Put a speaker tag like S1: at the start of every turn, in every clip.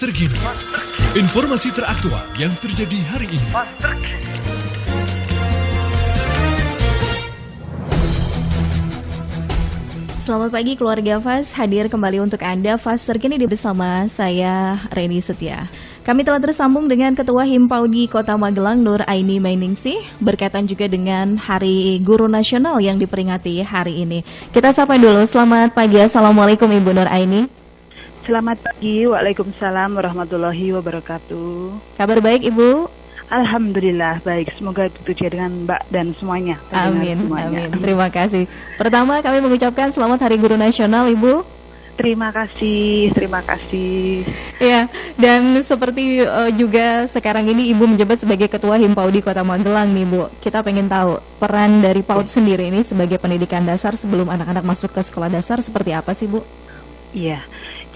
S1: Terkini, informasi teraktual yang terjadi hari ini.
S2: Selamat pagi keluarga FAS, hadir kembali untuk Anda FAS Terkini bersama saya Reni Setia. Kami telah tersambung dengan Ketua Himpaudi Kota Magelang Nur Aini Mainningsih berkaitan juga dengan Hari Guru Nasional yang diperingati hari ini. Kita sapa dulu, selamat pagi, Assalamualaikum Ibu Nur Aini.
S3: Selamat pagi, Waalaikumsalam warahmatullahi wabarakatuh.
S2: Kabar baik Ibu?
S3: Alhamdulillah baik, semoga itu dengan Mbak dan semuanya.
S2: Amin, amin. Terima kasih. Pertama kami mengucapkan selamat Hari Guru Nasional Ibu.
S3: Terima kasih, terima kasih.
S2: Ya, dan seperti juga sekarang ini Ibu menjabat sebagai Ketua Himpaudi Kota Magelang nih Bu. Kita pengen tahu peran dari PAUD sendiri ini sebagai pendidikan dasar sebelum anak-anak masuk ke sekolah dasar seperti apa sih Bu?
S3: Iya.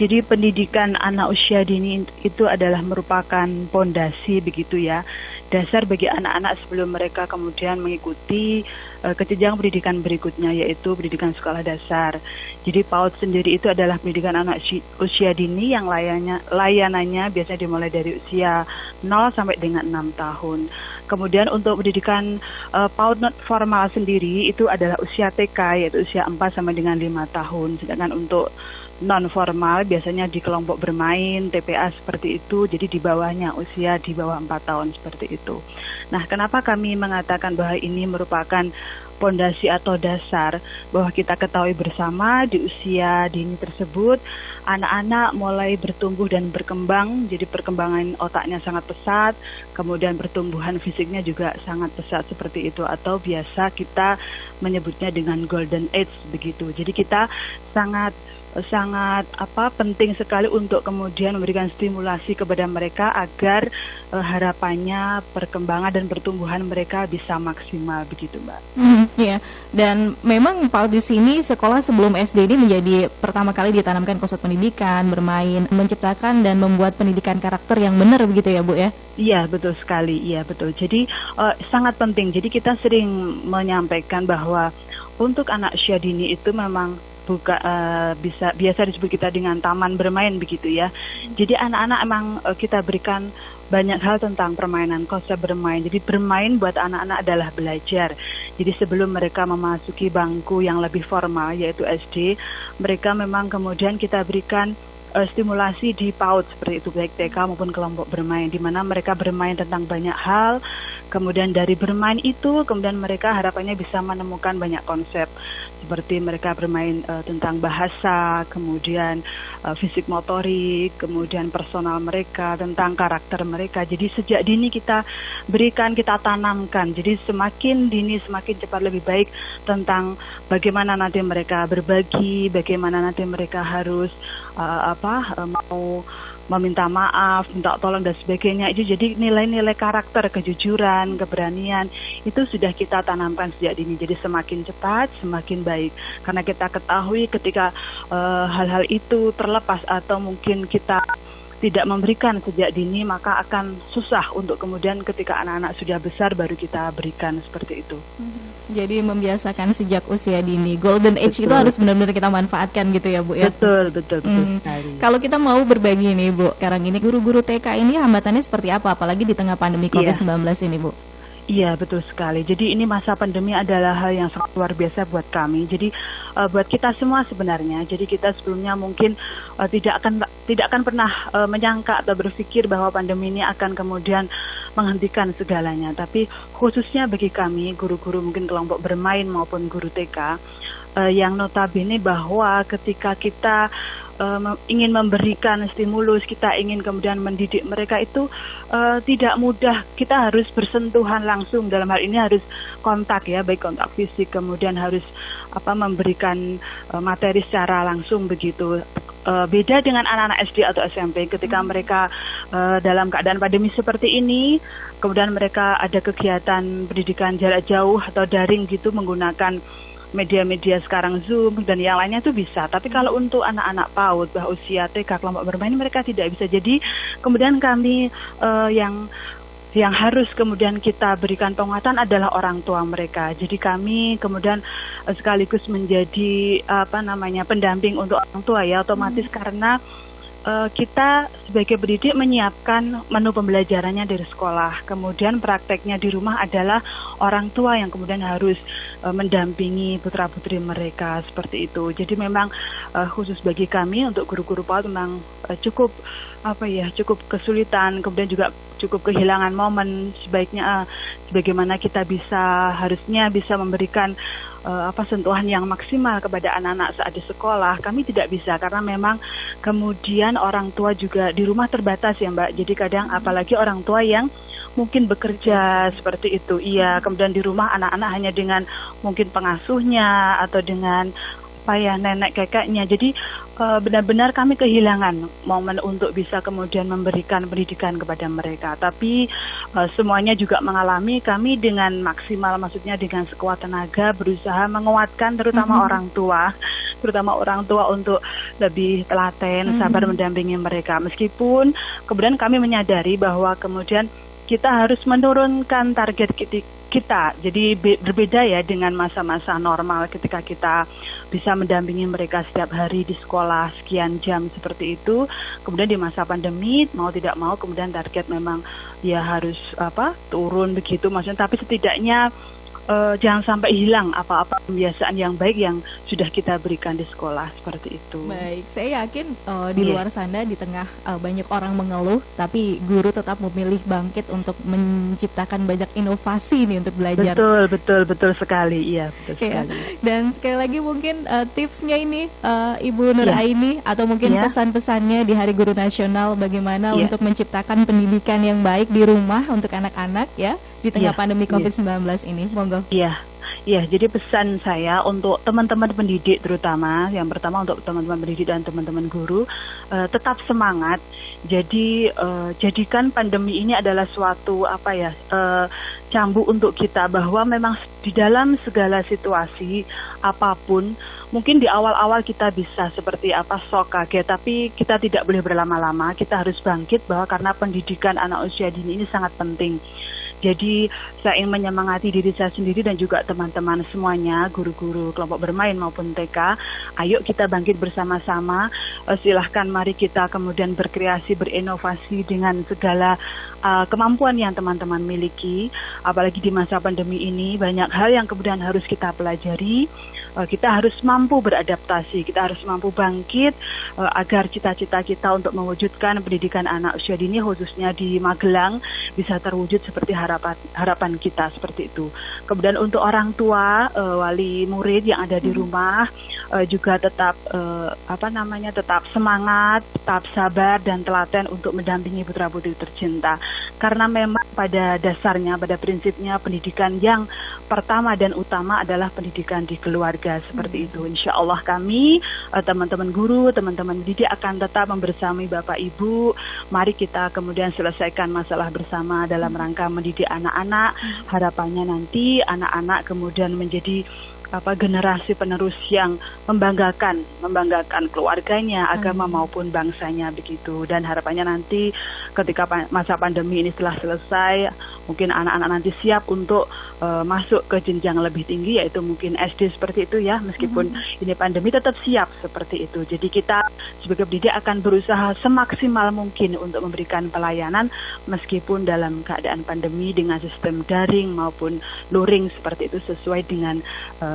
S3: Jadi pendidikan anak usia dini itu adalah merupakan pondasi begitu ya, dasar bagi anak-anak sebelum mereka kemudian mengikuti ke jenjang pendidikan berikutnya, yaitu pendidikan sekolah dasar. Jadi PAUD sendiri itu adalah pendidikan anak usia dini yang layanannya biasanya dimulai dari usia 0 sampai dengan 6 tahun. Kemudian untuk pendidikan PAUD not formal sendiri itu adalah usia TK, yaitu usia 4 sampai dengan 5 tahun. Sedangkan untuk non formal biasanya di kelompok bermain, TPA seperti itu, jadi di bawahnya usia di bawah 4 tahun seperti itu. Nah, kenapa kami mengatakan bahwa ini merupakan pondasi atau dasar, bahwa kita ketahui bersama di usia dini tersebut anak-anak mulai bertumbuh dan berkembang, jadi perkembangan otaknya sangat pesat, kemudian pertumbuhan fisiknya juga sangat pesat seperti itu, atau biasa kita menyebutnya dengan golden age begitu. Jadi kita sangat penting sekali untuk kemudian memberikan stimulasi kepada mereka agar harapannya perkembangan dan pertumbuhan mereka bisa maksimal begitu, Mbak.
S2: Iya. Dan memang PAUD di sini sekolah sebelum SD ini menjadi pertama kali ditanamkan konsep pendidikan, bermain, menciptakan dan membuat pendidikan karakter yang benar begitu ya Bu ya?
S3: Iya, betul sekali. Iya, betul. Jadi sangat penting. Jadi kita sering menyampaikan bahwa untuk anak usia dini itu memang biasa disebut kita dengan taman bermain begitu ya. Jadi anak-anak emang kita berikan banyak hal tentang permainan, konsep bermain. Jadi bermain buat anak-anak adalah belajar. Jadi sebelum mereka memasuki bangku yang lebih formal yaitu SD, mereka memang kemudian kita berikan stimulasi di PAUD seperti itu, baik TK maupun kelompok bermain, di mana mereka bermain tentang banyak hal. Kemudian dari bermain itu kemudian mereka harapannya bisa menemukan banyak konsep, seperti mereka bermain tentang bahasa, kemudian fisik motorik, kemudian personal mereka, tentang karakter mereka. Jadi sejak dini kita berikan, kita tanamkan. Jadi semakin dini semakin cepat lebih baik tentang bagaimana nanti mereka berbagi, bagaimana nanti mereka harus mau meminta maaf, minta tolong dan sebagainya. Itu jadi nilai-nilai karakter, kejujuran, keberanian itu sudah kita tanamkan sejak dini. Jadi semakin cepat semakin baik. Karena kita ketahui ketika hal-hal itu terlepas atau mungkin kita tidak memberikan sejak dini, maka akan susah untuk kemudian ketika anak-anak sudah besar baru kita berikan seperti itu.
S2: Jadi membiasakan sejak usia dini. Golden age itu harus benar-benar kita manfaatkan gitu ya Bu ya?
S3: Betul sekali.
S2: Kalau kita mau berbagi nih Bu, sekarang ini guru-guru TK ini hambatannya seperti apa? Apalagi di tengah pandemi COVID-19 ini Bu?
S3: Iya, betul sekali. Jadi ini masa pandemi adalah hal yang sangat luar biasa buat kami. Jadi buat kita semua sebenarnya. Jadi kita sebelumnya mungkin tidak akan pernah menyangka atau berpikir bahwa pandemi ini akan kemudian menghentikan segalanya. Tapi khususnya bagi kami guru-guru mungkin kelompok bermain maupun guru TK yang notabene bahwa ketika kita ingin memberikan stimulus, kita ingin kemudian mendidik mereka itu tidak mudah. Kita harus bersentuhan langsung, dalam hal ini harus kontak ya, baik kontak fisik, kemudian harus memberikan materi secara langsung begitu. Beda dengan anak-anak SD atau SMP ketika mereka dalam keadaan pandemi seperti ini, kemudian mereka ada kegiatan pendidikan jarak jauh atau daring gitu menggunakan media-media sekarang Zoom dan yang lainnya itu bisa. Tapi kalau untuk anak-anak PAUD usia TK kelompok bermain mereka tidak bisa. Jadi kemudian kami yang harus kemudian kita berikan penguatan adalah orang tua mereka. Jadi kami kemudian sekaligus menjadi pendamping untuk orang tua ya, otomatis karena kita sebagai pendidik menyiapkan menu pembelajarannya dari sekolah, kemudian prakteknya di rumah adalah orang tua yang kemudian harus mendampingi putra-putri mereka seperti itu. Jadi memang khusus bagi kami untuk guru-guru PAUD memang cukup kesulitan, kemudian juga cukup kehilangan momen. Sebaiknya sebagaimana kita harusnya bisa memberikan sentuhan yang maksimal kepada anak-anak saat di sekolah, kami tidak bisa karena memang kemudian orang tua juga di rumah terbatas ya Mbak. Jadi kadang apalagi orang tua yang mungkin bekerja seperti itu, iya, kemudian di rumah anak-anak hanya dengan mungkin pengasuhnya atau dengan nenek kakeknya. Jadi benar-benar kami kehilangan momen untuk bisa kemudian memberikan pendidikan kepada mereka. Tapi semuanya juga mengalami, kami dengan maksimal, maksudnya dengan sekuat tenaga berusaha menguatkan terutama orang tua untuk lebih telaten, sabar mendampingi mereka. Meskipun kemudian kami menyadari bahwa kemudian kita harus menurunkan target kita. Jadi berbeda ya dengan masa-masa normal ketika kita bisa mendampingi mereka setiap hari di sekolah sekian jam seperti itu. Kemudian di masa pandemi mau tidak mau kemudian target memang ya harus turun begitu maksudnya. Tapi setidaknya jangan sampai hilang apa-apa kebiasaan yang baik yang sudah kita berikan di sekolah seperti itu.
S2: Baik, saya yakin di luar sana di tengah banyak orang mengeluh, tapi guru tetap memilih bangkit untuk menciptakan banyak inovasi nih untuk belajar.
S3: Betul sekali, iya betul sekali.
S2: Dan sekali lagi mungkin tipsnya ini Ibu Nur Aini atau mungkin pesan-pesannya di Hari Guru Nasional bagaimana untuk menciptakan pendidikan yang baik di rumah untuk anak-anak ya di tengah pandemi COVID-19 ini. Monggo.
S3: Iya, jadi pesan saya untuk teman-teman pendidik terutama, yang pertama untuk teman-teman pendidik dan teman-teman guru, tetap semangat. Jadi jadikan pandemi ini adalah suatu cambuk untuk kita bahwa memang di dalam segala situasi apapun, mungkin di awal-awal kita bisa seperti shock, kaget, tapi kita tidak boleh berlama-lama, kita harus bangkit bahwa karena pendidikan anak usia dini ini sangat penting. Jadi saya ingin menyemangati diri saya sendiri dan juga teman-teman semuanya, guru-guru kelompok bermain maupun TK. Ayo kita bangkit bersama-sama, silahkan mari kita kemudian berkreasi, berinovasi dengan segala kemampuan yang teman-teman miliki. Apalagi di masa pandemi ini banyak hal yang kemudian harus kita pelajari. Kita harus mampu beradaptasi, kita harus mampu bangkit agar cita-cita kita untuk mewujudkan pendidikan anak usia dini khususnya di Magelang bisa terwujud seperti harapan kita seperti itu. Kemudian untuk orang tua, wali murid yang ada di rumah juga tetap tetap semangat, tetap sabar dan telaten untuk mendampingi putra-putri tercinta. Karena memang pada dasarnya, pada prinsipnya pendidikan yang pertama dan utama adalah pendidikan di keluarga seperti itu. Insya Allah kami, teman-teman guru, teman-teman didik akan tetap membersamai Bapak Ibu. Mari kita kemudian selesaikan masalah bersama dalam rangka mendidik anak-anak. Harapannya nanti anak-anak kemudian menjadi generasi penerus yang membanggakan keluarganya, agama maupun bangsanya begitu. Dan harapannya nanti ketika masa pandemi ini setelah selesai, mungkin anak-anak nanti siap untuk masuk ke jenjang lebih tinggi, yaitu mungkin SD seperti itu ya, meskipun ini pandemi tetap siap seperti itu. Jadi kita sebagai pendidik akan berusaha semaksimal mungkin untuk memberikan pelayanan meskipun dalam keadaan pandemi dengan sistem daring maupun luring seperti itu sesuai dengan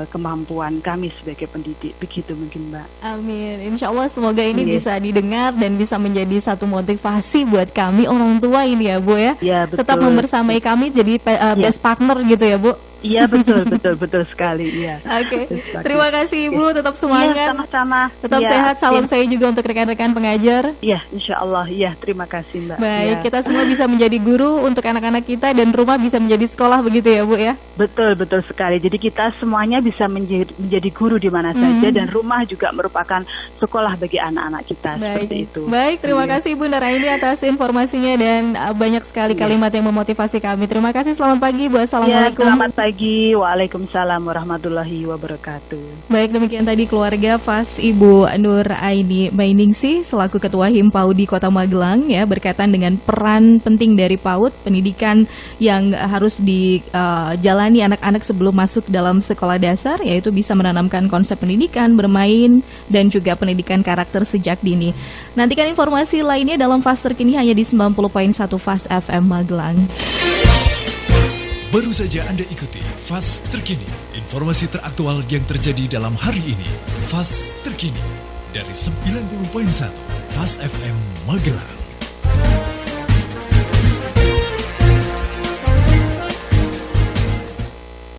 S3: kemampuan kami sebagai pendidik. Begitu mungkin Mbak.
S2: Amin. Insya Allah semoga ini bisa didengar dan bisa menjadi satu motivasi buat kami orang tua ini ya Bu ya.
S3: Ya betul.
S2: Tetap membersamai kami jadi best partner gitu ya Bu.
S3: Iya betul sekali ya.
S2: Oke. Terima kasih Ibu, tetap semangat.
S3: Iya, sama-sama.
S2: Tetap sehat. Salam saya juga untuk rekan-rekan pengajar.
S3: Iya, insya Allah. Iya, terima kasih Mbak.
S2: Baik, kita semua bisa menjadi guru untuk anak-anak kita dan rumah bisa menjadi sekolah begitu ya Bu ya.
S3: Betul sekali. Jadi kita semuanya bisa menjadi guru di mana saja dan rumah juga merupakan sekolah bagi anak-anak kita. Seperti itu.
S2: Baik, terima kasih Ibu Nuraini atas informasinya dan banyak sekali kalimat yang memotivasi kami. Terima kasih. Selamat pagi Bu. Assalamualaikum.
S3: Selamat pagi. pagi. Waalaikumsalam warahmatullahi wabarakatuh.
S2: Baik, demikian tadi keluarga FAS Ibu Nur Aini Mainingsi selaku Ketua HIM PAUD di Kota Magelang ya, berkaitan dengan peran penting dari PAUD, pendidikan yang harus dijalani anak-anak sebelum masuk dalam sekolah dasar, yaitu bisa menanamkan konsep pendidikan, bermain, dan juga pendidikan karakter sejak dini. Nantikan informasi lainnya dalam FAS terkini hanya di 90.1 FAS FM Magelang.
S1: Baru saja Anda ikuti FAS Terkini, informasi teraktual yang terjadi dalam hari ini. FAS Terkini dari 90.1 FAS FM Magelang.